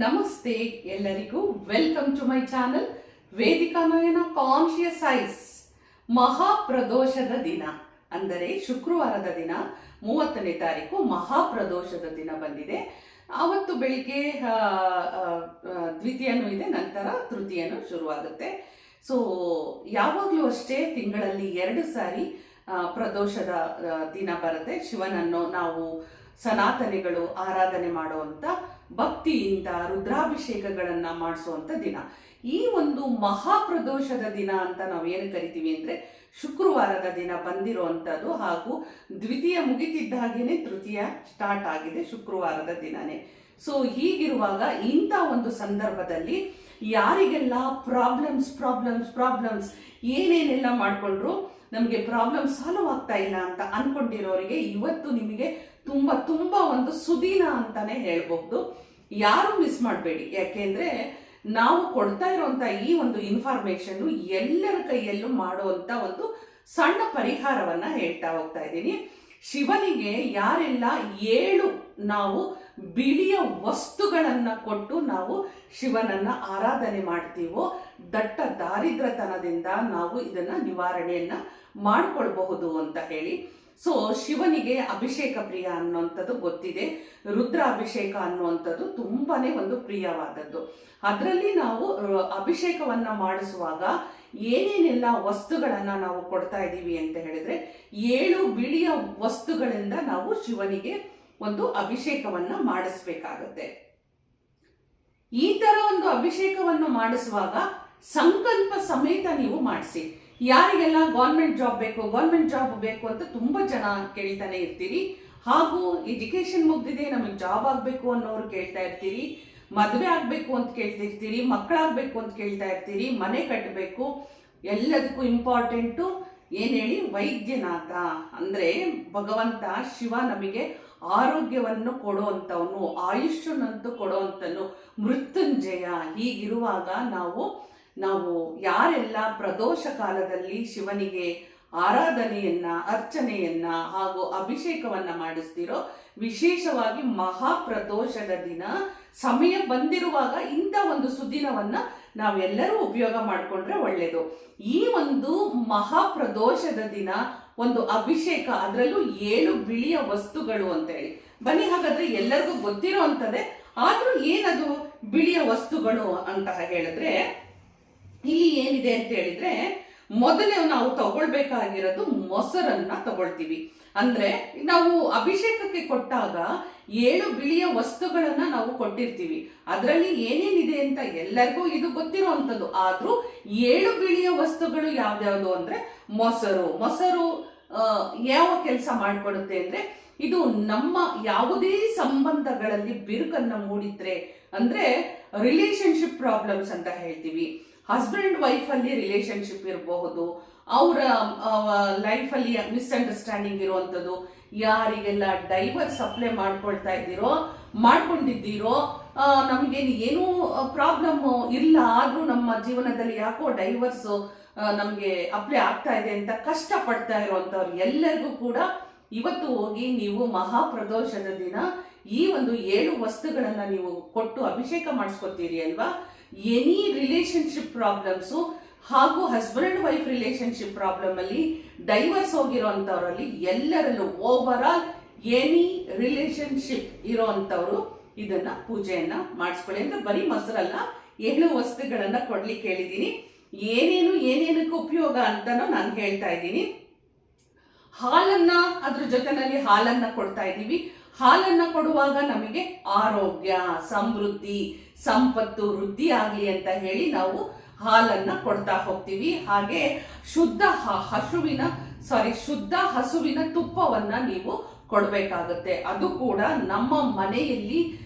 ನಮಸ್ತೆ ಎಲ್ಲರಿಗೂ welcome to my channel Vedika Nayana conscious eyes. ಮಹಾಪ್ರದೋಷದ ದಿನ ಅಂದರೆ ಶುಕ್ರವಾರದ ದಿನ 30ನೇ ತಾರೀಕು ಮಹಾಪ್ರದೋಷದ ದಿನ ಬಂದಿದೆ. ಅವತ್ತು ಬೆಳಿಗ್ಗೆ ದ್ವಿತೀಯನೂ ಇದೆ, ನಂತರ ತೃತೀಯನೂ ಶುರುವಾಗುತ್ತೆ. ಸೊ ಯಾವಾಗಲೂ ಅಷ್ಟೇ ತಿಂಗಳಲ್ಲಿ 2 ಸಾರಿ ಪ್ರದೋಷದ ದಿನ ಬರುತ್ತೆ. ಶಿವನನ್ನು ನಾವು ಸನಾತನಿಗಳು ಆರಾಧನೆ ಮಾಡುವಂಥ ಭಕ್ತಿಯಿಂದ ರುದ್ರಾಭಿಷೇಕಗಳನ್ನು ಮಾಡಿಸುವಂಥ ದಿನ. ಈ ಒಂದು ಮಹಾಪ್ರದೋಷದ ದಿನ ಅಂತ ನಾವು ಏನು ಕರಿತೀವಿ ಅಂದರೆ ಶುಕ್ರವಾರದ ದಿನ ಬಂದಿರುವಂಥದ್ದು, ಹಾಗೂ ದ್ವಿತೀಯ ಮುಗಿತಿದ್ದ ಹಾಗೇನೆ ತೃತೀಯ ಸ್ಟಾರ್ಟ್ ಆಗಿದೆ ಶುಕ್ರವಾರದ ದಿನನೇ. ಸೊ ಹೀಗಿರುವಾಗ ಇಂಥ ಒಂದು ಸಂದರ್ಭದಲ್ಲಿ ಯಾರಿಗೆಲ್ಲ ಪ್ರಾಬ್ಲಮ್ಸ್ ಏನೇನೆಲ್ಲ ಮಾಡಿಕೊಂಡ್ರು ನಮಗೆ ಪ್ರಾಬ್ಲಮ್ ಸಾಲ್ವ್ ಆಗ್ತಾ ಇಲ್ಲ ಅಂತ ಅನ್ಕೊಂಡಿರೋರಿಗೆ ಇವತ್ತು ನಿಮಗೆ ತುಂಬಾ ಒಂದು ಸುದಿನ ಅಂತಾನೆ ಹೇಳ್ಬಹುದು. ಯಾರು ಮಿಸ್ ಮಾಡಬೇಡಿ, ಯಾಕೆಂದ್ರೆ ನಾವು ಕೊಡ್ತಾ ಇರುವಂತ ಈ ಒಂದು ಇನ್ಫಾರ್ಮೇಶನ್ ಎಲ್ಲರ ಕೈಯಲ್ಲೂ ಮಾಡುವಂತ ಒಂದು ಸಣ್ಣ ಪರಿಹಾರವನ್ನ ಹೇಳ್ತಾ ಹೋಗ್ತಾ ಇದ್ದೀನಿ. ಶಿವನಿಗೆ ಯಾರೆಲ್ಲ 7 ನಾವು ಬಿಳಿಯ ವಸ್ತುಗಳನ್ನ ಕೊಟ್ಟು ನಾವು ಶಿವನನ್ನ ಆರಾಧನೆ ಮಾಡ್ತೀವೋ ದಟ್ಟ ದಾರಿದ್ರತನದಿಂದ ನಾವು ಇದನ್ನ ನಿವಾರಣೆಯನ್ನ ಮಾಡಿಕೊಳ್ಬಹುದು ಅಂತ ಹೇಳಿ. ಸೊ ಶಿವನಿಗೆ ಅಭಿಷೇಕ ಪ್ರಿಯ ಅನ್ನುವಂಥದ್ದು ಗೊತ್ತಿದೆ. ರುದ್ರ ಅಭಿಷೇಕ ಅನ್ನುವಂಥದ್ದು ತುಂಬಾನೇ ಒಂದು ಪ್ರಿಯವಾದದ್ದು. ಅದರಲ್ಲಿ ನಾವು ಅಭಿಷೇಕವನ್ನ ಮಾಡಿಸುವಾಗ ಏನೇನೆಲ್ಲ ವಸ್ತುಗಳನ್ನ ನಾವು ಕೊಡ್ತಾ ಇದ್ದೀವಿ ಅಂತ ಹೇಳಿದ್ರೆ 7 ಬಿಳಿಯ ವಸ್ತುಗಳಿಂದ ನಾವು ಶಿವನಿಗೆ ಒಂದು ಅಭಿಷೇಕವನ್ನ ಮಾಡಿಸ್ಬೇಕಾಗತ್ತೆ. ಈ ತರ ಒಂದು ಅಭಿಷೇಕವನ್ನು ಮಾಡಿಸುವಾಗ ಸಂಕಲ್ಪ ಸಮೇತ ನೀವು ಮಾಡಿಸಿ. ಯಾರಿಗೆಲ್ಲ ಗೌರ್ಮೆಂಟ್ ಜಾಬ್ ಬೇಕು ಅಂತ ತುಂಬಾ ಜನ ಕೇಳ್ತಾನೆ ಇರ್ತೀರಿ, ಹಾಗೂ ಎಜುಕೇಶನ್ ಮುಗ್ದಿದೆ ನಮಗೆ ಜಾಬ್ ಆಗ್ಬೇಕು ಅನ್ನೋರು ಕೇಳ್ತಾ ಇರ್ತೀರಿ, ಮದುವೆ ಆಗ್ಬೇಕು ಅಂತ ಕೇಳ್ತಿರ್ತೀರಿ, ಮಕ್ಕಳಾಗ್ಬೇಕು ಅಂತ ಕೇಳ್ತಾ ಇರ್ತೀರಿ, ಮನೆ ಕಟ್ಟಬೇಕು. ಎಲ್ಲದಕ್ಕೂ ಇಂಪಾರ್ಟೆಂಟು ಏನ್ ಹೇಳಿ, ವೈದ್ಯನಾಥ ಅಂದ್ರೆ ಭಗವಂತ ಶಿವ ನಮಗೆ ಆರೋಗ್ಯವನ್ನು ಕೊಡುವಂಥವನು, ಆಯುಷ್ಯನಂತೂ ಕೊಡುವಂಥನು, ಮೃತ್ಯುಂಜಯ. ಹೀಗಿರುವಾಗ ನಾವು ಯಾರೆಲ್ಲ ಪ್ರದೋಷ ಕಾಲದಲ್ಲಿ ಶಿವನಿಗೆ ಆರಾಧನೆಯನ್ನ, ಅರ್ಚನೆಯನ್ನ ಹಾಗೂ ಅಭಿಷೇಕವನ್ನ ಮಾಡಿಸ್ತೀರೋ, ವಿಶೇಷವಾಗಿ ಮಹಾಪ್ರದೋಷದ ದಿನ ಸಮಯ ಬಂದಿರುವಾಗ ಇಂಥ ಒಂದು ಸುದಿನವನ್ನ ನಾವೆಲ್ಲರೂ ಉಪಯೋಗ ಮಾಡಿಕೊಂಡ್ರೆ ಒಳ್ಳೇದು. ಈ ಒಂದು ಮಹಾಪ್ರದೋಷದ ದಿನ ಒಂದು ಅಭಿಷೇಕ, ಅದರಲ್ಲೂ 7 ಬಿಳಿಯ ವಸ್ತುಗಳು ಅಂತ ಹೇಳಿ. ಬನ್ನಿ ಹಾಗಾದ್ರೆ ಎಲ್ಲರಿಗೂ ಗೊತ್ತಿರೋ ಅಂತದೇ, ಆದ್ರೂ ಏನದು ಬಿಳಿಯ ವಸ್ತುಗಳು ಅಂತ ಹೇಳಿದ್ರೆ ಇಲ್ಲಿ ಏನಿದೆ ಅಂತ ಹೇಳಿದ್ರೆ, ಮೊದಲೇ ನಾವು ತಗೊಳ್ಬೇಕಾಗಿರೋದು ಮೊಸರನ್ನ ತಗೊಳ್ತೀವಿ. ಅಂದ್ರೆ ನಾವು ಅಭಿಷೇಕಕ್ಕೆ ಕೊಟ್ಟಾಗ 7 ಬಿಳಿಯ ವಸ್ತುಗಳನ್ನ ನಾವು ಕೊಟ್ಟಿರ್ತೀವಿ. ಅದರಲ್ಲಿ ಏನೇನಿದೆ ಅಂತ ಎಲ್ಲರಿಗೂ ಇದು ಗೊತ್ತಿರೋ ಅಂತದ್ದು. ಆದ್ರೂ 7 ಬಿಳಿಯ ವಸ್ತುಗಳು ಯಾವ್ದ್ಯಾವ್ದು ಅಂದ್ರೆ ಮೊಸರು ಯಾವ ಕೆಲಸ ಮಾಡಿಕೊಡುತ್ತೆ ಅಂದ್ರೆ, ಇದು ನಮ್ಮ ಯಾವುದೇ ಸಂಬಂಧಗಳಲ್ಲಿ ಬಿರುಕನ್ನ ಮೂಡಿದ್ರೆ, ಅಂದ್ರೆ ರಿಲೇಶನ್ಶಿಪ್ ಪ್ರಾಬ್ಲಮ್ಸ್ ಅಂತ ಹೇಳ್ತೀವಿ. ಹಸ್ಬೆಂಡ್ ವೈಫ್ ಅಲ್ಲಿ ರಿಲೇಶನ್ಶಿಪ್ ಇರಬಹುದು, ಅವರ ಲೈಫಲ್ಲಿ ಮಿಸ್ಅಂಡರ್ಸ್ಟ್ಯಾಂಡಿಂಗ್ ಇರುವಂಥದ್ದು, ಯಾರಿಗೆಲ್ಲ ಡೈವರ್ಸ್ ಅಪ್ಲೈ ಮಾಡ್ಕೊಂಡಿದ್ದೀರೋ ನಮಗೇನು ಏನೂ ಪ್ರಾಬ್ಲಮ್ ಇಲ್ಲ, ಆದ್ರೂ ನಮ್ಮ ಜೀವನದಲ್ಲಿ ಯಾಕೋ ಡೈವರ್ಸ್ ನಮಗೆ ಅಪ್ಲೈ ಆಗ್ತಾ ಇದೆ ಅಂತ ಕಷ್ಟ ಪಡ್ತಾ ಇರುವಂತವ್ರು ಎಲ್ಲರಿಗೂ ಕೂಡ ಇವತ್ತು ಹೋಗಿ ನೀವು ಮಹಾಪ್ರದೋಷದ ದಿನ ಈ ಒಂದು 7 ವಸ್ತುಗಳನ್ನ ನೀವು ಕೊಟ್ಟು ಅಭಿಷೇಕ ಮಾಡಿಸ್ಕೊತೀರಿ ಅಲ್ವಾ. ಎನಿ ರಿಲೇಶನ್ಶಿಪ್ ಪ್ರಾಬ್ಲಮ್ಸು ಹಾಗೂ ಹಸ್ಬೆಂಡ್ ವೈಫ್ ರಿಲೇಶನ್ಶಿಪ್ ಪ್ರಾಬ್ಲಮ್ ಅಲ್ಲಿ ಡೈವರ್ಸ್ ಹೋಗಿರೋಂಥವ್ರಲ್ಲಿ ಎಲ್ಲರಲ್ಲೂ ಓವರ್ ಆಲ್ ಎನಿ ರಿಲೇಶನ್ಶಿಪ್ ಇರೋಂಥವ್ರು ಇದನ್ನ ಪೂಜೆಯನ್ನ ಮಾಡಿಸ್ಕೊಳ್ಳಿ. ಅಂದ್ರೆ ಬರೀ ಮೊಸರಲ್ಲ, 7 ವಸ್ತುಗಳನ್ನ ಕೊಡ್ಲಿಕ್ಕೆ ಹೇಳಿದ್ದೀನಿ. ಏನೇನಕ್ಕೆ ಉಪಯೋಗ ಅಂತಾನೂ ನಾನು ಹೇಳ್ತಾ ಇದ್ದೀನಿ. ಹಾಲನ್ನ, ಅದ್ರ ಜೊತೆನಲ್ಲಿ ಹಾಲನ್ನ ಕೊಡ್ತಾ ಇದ್ದೀವಿ. ಹಾಲನ್ನ ಕೊಡುವಾಗ ನಮಗೆ ಆರೋಗ್ಯ, ಸಮೃದ್ಧಿ, ಸಂಪತ್ತು ವೃದ್ಧಿ ಆಗ್ಲಿ ಅಂತ ಹೇಳಿ ನಾವು ಹಾಲನ್ನ ಕೊಡ್ತಾ ಹೋಗ್ತೀವಿ. ಹಾಗೆ ಶುದ್ಧ ಹಸುವಿನ ತುಪ್ಪವನ್ನ ನೀವು ಕೊಡಬೇಕಾಗುತ್ತೆ. ಅದು ಕೂಡ ನಮ್ಮ ಮನೆಯಲ್ಲಿ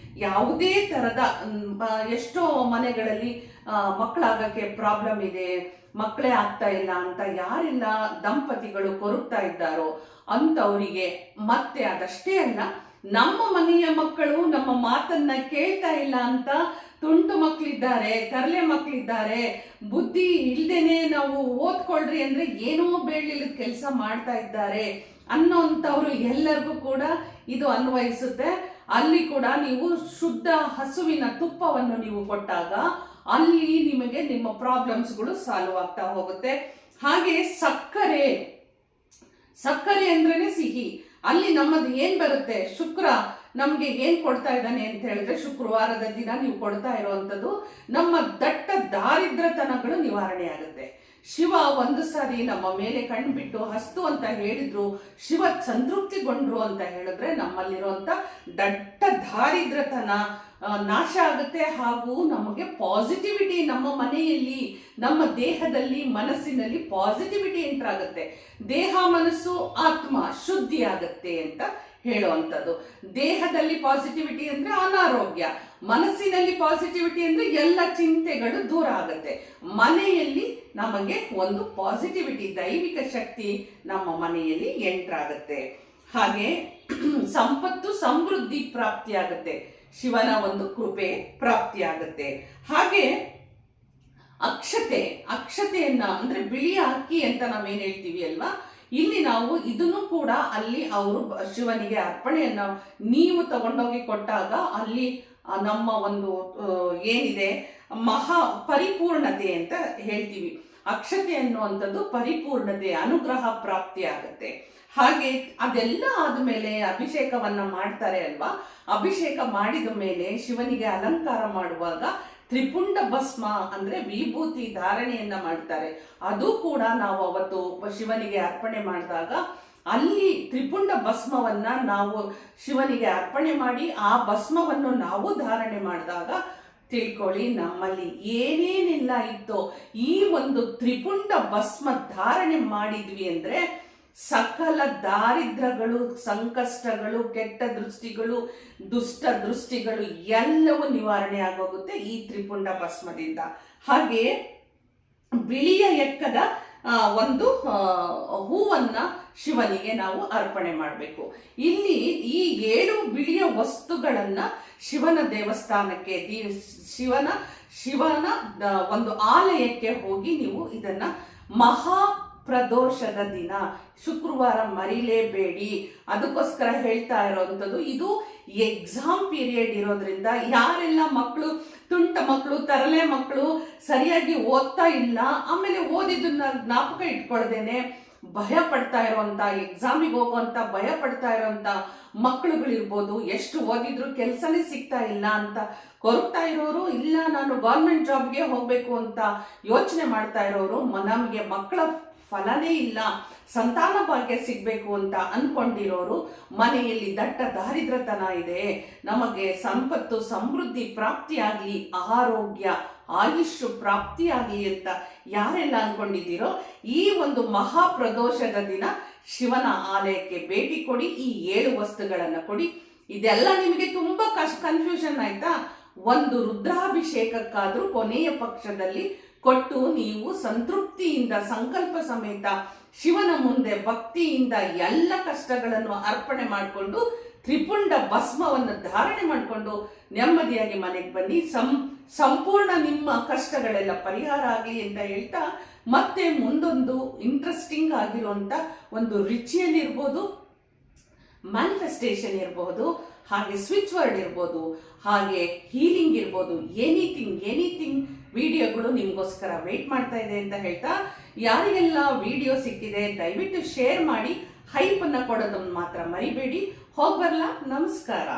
ಯಾವುದೇ ತರದ, ಎಷ್ಟೋ ಮನೆಗಳಲ್ಲಿ ಮಕ್ಕಳಾಗಕ್ಕೆ ಪ್ರಾಬ್ಲಮ್ ಇದೆ, ಮಕ್ಕಳೇ ಆಗ್ತಾ ಇಲ್ಲ ಅಂತ ಯಾರೆಲ್ಲ ದಂಪತಿಗಳು ಕೊರಗ್ತಾ ಇದ್ದಾರೋ ಅಂತವರಿಗೆ, ಮತ್ತೆ ಅದಷ್ಟೇ ಅಲ್ಲ, ನಮ್ಮ ಮನೆಯ ಮಕ್ಕಳು ನಮ್ಮ ಮಾತನ್ನ ಕೇಳ್ತಾ ಇಲ್ಲ ಅಂತ ತುಂಟು ಮಕ್ಕಳಿದ್ದಾರೆ, ತರಲೆ ಮಕ್ಕಳಿದ್ದಾರೆ, ಬುದ್ಧಿ ಇಲ್ದೇನೆ ನಾವು ಓದ್ಕೊಳ್ರಿ ಅಂದ್ರೆ ಏನೋ ಬೇಡಲಿಲ್ಲದ ಕೆಲಸ ಮಾಡ್ತಾ ಇದ್ದಾರೆ ಅನ್ನೋಂಥವ್ರು ಎಲ್ಲರಿಗೂ ಕೂಡ ಇದು ಅನ್ವಯಿಸುತ್ತೆ. ಅಲ್ಲಿ ಕೂಡ ನೀವು ಶುದ್ಧ ಹಸುವಿನ ತುಪ್ಪವನ್ನು ನೀವು ಕೊಟ್ಟಾಗ ಅಲ್ಲಿ ನಿಮಗೆ ನಿಮ್ಮ ಪ್ರಾಬ್ಲಮ್ಸ್ಗಳು ಸಾಲ್ವ್ ಆಗ್ತಾ ಹೋಗುತ್ತೆ. ಹಾಗೆ ಸಕ್ಕರೆ ಅಂದ್ರೇನೆ ಸಿಹಿ. ಅಲ್ಲಿ ನಮ್ಮದು ಏನ್ ಬರುತ್ತೆ, ಶುಕ್ರ ನಮ್ಗೆ ಏನ್ ಕೊಡ್ತಾ ಇದ್ದಾನೆ ಅಂತ ಹೇಳಿದ್ರೆ, ಶುಕ್ರವಾರದ ದಿನ ನೀವು ಕೊಡ್ತಾ ಇರುವಂತದ್ದು ನಮ್ಮ ದಟ್ಟ ದಾರಿದ್ರತನಗಳು ನಿವಾರಣೆ ಆಗುತ್ತೆ. ಶಿವ ಒಂದು ಸಾರಿ ನಮ್ಮ ಮೇಲೆ ಕಣ್ಬಿಟ್ಟು ಹಸ್ತು ಅಂತ ಹೇಳಿದ್ರು, ಶಿವ ಸಂತೃಪ್ತಿಗೊಂಡ್ರು ಅಂತ ಹೇಳಿದ್ರೆ ನಮ್ಮಲ್ಲಿರುವಂತ ದಟ್ಟ ದಾರಿದ್ರತನ ನಾಶ ಆಗುತ್ತೆ. ಹಾಗೂ ನಮಗೆ ಪಾಸಿಟಿವಿಟಿ, ನಮ್ಮ ಮನೆಯಲ್ಲಿ, ನಮ್ಮ ದೇಹದಲ್ಲಿ, ಮನಸ್ಸಿನಲ್ಲಿ ಪಾಸಿಟಿವಿಟಿ ಎಂಟರ್ ಆಗುತ್ತೆ. ದೇಹ, ಮನಸ್ಸು, ಆತ್ಮ ಶುದ್ಧಿ ಆಗುತ್ತೆ ಅಂತ ಹೇಳುವಂಥದ್ದು. ದೇಹದಲ್ಲಿ ಪಾಸಿಟಿವಿಟಿ ಅಂದ್ರೆ ಅನಾರೋಗ್ಯ, ಮನಸ್ಸಿನಲ್ಲಿ ಪಾಸಿಟಿವಿಟಿ ಅಂದ್ರೆ ಎಲ್ಲ ಚಿಂತೆಗಳು ದೂರ ಆಗುತ್ತೆ. ಮನೆಯಲ್ಲಿ ನಮಗೆ ಒಂದು ಪಾಸಿಟಿವಿಟಿ, ದೈವಿಕ ಶಕ್ತಿ ನಮ್ಮ ಮನೆಯಲ್ಲಿ ಎಂಟರ್ ಆಗುತ್ತೆ. ಹಾಗೆ ಸಂಪತ್ತು ಸಮೃದ್ಧಿ ಪ್ರಾಪ್ತಿಯಾಗುತ್ತೆ, ಶಿವನ ಒಂದು ಕೃಪೆ ಪ್ರಾಪ್ತಿಯಾಗುತ್ತೆ. ಹಾಗೆ ಅಕ್ಷತೆಯನ್ನ ಅಂದ್ರೆ ಬಿಳಿಯ ಅಕ್ಕಿ ಅಂತ ನಾವೇನ್ ಹೇಳ್ತೀವಿ ಅಲ್ವಾ, ಇಲ್ಲಿ ನಾವು ಇದನ್ನು ಕೂಡ ಅಲ್ಲಿ ಅವರು ಶಿವನಿಗೆ ಅರ್ಪಣೆಯನ್ನ ನೀವು ತಗೊಂಡೋಗಿ ಕೊಟ್ಟಾಗ ಅಲ್ಲಿ ನಮ್ಮ ಒಂದು ಏನಿದೆ ಮಹಾ ಪರಿಪೂರ್ಣತೆ ಅಂತ ಹೇಳ್ತೀವಿ. ಅಕ್ಷತೆ ಅನ್ನುವಂಥದ್ದು ಪರಿಪೂರ್ಣತೆ, ಅನುಗ್ರಹ ಪ್ರಾಪ್ತಿ ಆಗುತ್ತೆ. ಹಾಗೆ ಅದೆಲ್ಲ ಆದ್ಮೇಲೆ ಅಭಿಷೇಕವನ್ನ ಮಾಡ್ತಾರೆ ಅಲ್ವಾ, ಅಭಿಷೇಕ ಮಾಡಿದ ಮೇಲೆ ಶಿವನಿಗೆ ಅಲಂಕಾರ ಮಾಡುವಾಗ ತ್ರಿಪುಂಡ ಭಸ್ಮ ಅಂದ್ರೆ ವಿಭೂತಿ ಧಾರಣೆಯನ್ನ ಮಾಡ್ತಾರೆ. ಅದು ಕೂಡ ನಾವು ಅವತ್ತು ಶಿವನಿಗೆ ಅರ್ಪಣೆ ಮಾಡಿದಾಗ ಅಲ್ಲಿ ತ್ರಿಪುಂಡ ಭಸ್ಮವನ್ನ ನಾವು ಶಿವನಿಗೆ ಅರ್ಪಣೆ ಮಾಡಿ ಆ ಭಸ್ಮವನ್ನು ನಾವು ಧಾರಣೆ ಮಾಡಿದಾಗ ತಿಳ್ಕೊಳ್ಳಿ, ನಮ್ಮಲ್ಲಿ ಏನೇನೆಲ್ಲ ಇತ್ತೋ ಈ ಒಂದು ತ್ರಿಪುಂಡ ಭಸ್ಮ ಧಾರಣೆ ಮಾಡಿದ್ವಿ ಅಂದ್ರೆ ಸಕಲ ದಾರಿದ್ರ್ಯಗಳು, ಸಂಕಷ್ಟಗಳು, ಕೆಟ್ಟ ದೃಷ್ಟಿಗಳು, ದುಷ್ಟ ದೃಷ್ಟಿಗಳು ಎಲ್ಲವೂ ನಿವಾರಣೆ ಆಗೋಗುತ್ತೆ ಈ ತ್ರಿಪುಂಡ ಭಸ್ಮದಿಂದ. ಹಾಗೆ ಬಿಳಿಯ ಎಕ್ಕದ ಒಂದು ಹೂವನ್ನ ಶಿವನಿಗೆ ನಾವು ಅರ್ಪಣೆ ಮಾಡಬೇಕು. ಇಲ್ಲಿ ಈ 7 ಬಿಳಿಯ ವಸ್ತುಗಳನ್ನ ಶಿವನ ದೇವಸ್ಥಾನಕ್ಕೆ, ಶಿವನ ಒಂದು ಆಲಯಕ್ಕೆ ಹೋಗಿ ನೀವು ಇದನ್ನ ಪ್ರದೋಷದ ದಿನ ಶುಕ್ರವಾರ ಮರಿಲೇಬೇಡಿ. ಅದಕ್ಕೋಸ್ಕರ ಹೇಳ್ತಾ ಇರೋವಂಥದ್ದು, ಇದು ಎಕ್ಸಾಮ್ ಪೀರಿಯಡ್ ಇರೋದ್ರಿಂದ ಯಾರೆಲ್ಲ ಮಕ್ಕಳು, ತುಂಟ ಮಕ್ಕಳು, ತರಲೆ ಮಕ್ಕಳು ಸರಿಯಾಗಿ ಓದ್ತಾ ಇಲ್ಲ, ಆಮೇಲೆ ಓದಿದ್ದನ್ನ ಜ್ಞಾಪಕ ಇಟ್ಕೊಳ್ದೇನೆ ಭಯ ಪಡ್ತಾ ಇರುವಂತ, ಎಕ್ಸಾಮಿಗೆ ಹೋಗುವಂತ ಭಯ ಪಡ್ತಾ ಇರುವಂತ ಮಕ್ಕಳುಗಳಿರ್ಬೋದು, ಎಷ್ಟು ಓದಿದ್ರು ಕೆಲಸನೇ ಸಿಗ್ತಾ ಇಲ್ಲ ಅಂತ ಕೊರಗ್ತಾ ಇರೋರು, ಇಲ್ಲ ನಾನು ಗೌರ್ಮೆಂಟ್ ಜಾಬ್ಗೆ ಹೋಗ್ಬೇಕು ಅಂತ ಯೋಚನೆ ಮಾಡ್ತಾ ಇರೋರು, ನಮಗೆ ಮಕ್ಕಳ ಫಲನೇ ಇಲ್ಲ, ಸಂತಾನ ಭಾಗ್ಯ ಸಿಗ್ಬೇಕು ಅಂತ ಅನ್ಕೊಂಡಿರೋರು, ಮನೆಯಲ್ಲಿ ದಟ್ಟ ದಾರಿದ್ರತನ ಇದೆ, ನಮಗೆ ಸಂಪತ್ತು ಸಮೃದ್ಧಿ ಪ್ರಾಪ್ತಿಯಾಗ್ಲಿ, ಆರೋಗ್ಯ ಆಯುಷ್ ಪ್ರಾಪ್ತಿಯಾಗ್ಲಿ ಅಂತ ಯಾರೆಲ್ಲ ಅನ್ಕೊಂಡಿದ್ದೀರೋ ಈ ಒಂದು ಮಹಾಪ್ರದೋಷದ ದಿನ ಶಿವನ ಆಲಯಕ್ಕೆ ಭೇಟಿ ಕೊಡಿ. ಈ 7 ವಸ್ತುಗಳನ್ನ ಕೊಡಿ. ಇದೆಲ್ಲ ನಿಮಗೆ ತುಂಬಾ ಕನ್ಫ್ಯೂಷನ್ ಆಯ್ತಾ? ಒಂದು ರುದ್ರಾಭಿಷೇಕಕ್ಕಾದ್ರೂ ಕೊನೆಯ ಪಕ್ಷದಲ್ಲಿ ಕೊಟ್ಟು ನೀವು ಸಂತೃಪ್ತಿಯಿಂದ ಸಂಕಲ್ಪ ಸಮೇತ ಶಿವನ ಮುಂದೆ ಭಕ್ತಿಯಿಂದ ಎಲ್ಲ ಕಷ್ಟಗಳನ್ನು ಅರ್ಪಣೆ ಮಾಡಿಕೊಂಡು ತ್ರಿಪುಂಡ ಭಸ್ಮವನ್ನು ಧಾರಣೆ ಮಾಡಿಕೊಂಡು ನೆಮ್ಮದಿಯಾಗಿ ಮನೆಗೆ ಬನ್ನಿ. ಸಂಪೂರ್ಣ ನಿಮ್ಮ ಕಷ್ಟಗಳೆಲ್ಲ ಪರಿಹಾರ ಆಗಲಿ ಅಂತ ಹೇಳ್ತಾ, ಮತ್ತೆ ಮುಂದೊಂದು ಇಂಟ್ರೆಸ್ಟಿಂಗ್ ಆಗಿರುವಂತ ಒಂದು ರಿಚುವಲ್ ಇರ್ಬೋದು, ಮ್ಯಾನಿಫೆಸ್ಟೇಷನ್ ಇರಬಹುದು, ಹಾಗೆ ಸ್ವಿಚ್ ವರ್ಡ್ ಇರ್ಬೋದು, ಹಾಗೆ ಹೀಲಿಂಗ್ ಇರ್ಬೋದು, ಎನಿಥಿಂಗ್ ವಿಡಿಯೋಗಳು ನಿಮಗೋಸ್ಕರ ವೇಟ್ ಮಾಡ್ತಾ ಇದೆ ಅಂತ ಹೇಳ್ತಾ, ಯಾರಿಗೆಲ್ಲ ವಿಡಿಯೋ ಸಿಕ್ಕಿದೆ ದಯವಿಟ್ಟು ಶೇರ್ ಮಾಡಿ, ಹೈಪ್ ಅನ್ನ ಕೊಡೋದನ್ನು ಮಾತ್ರ ಮರಿಬೇಡಿ. ಹೋಗ್ಬರ್ಲಾ, ನಮಸ್ಕಾರ.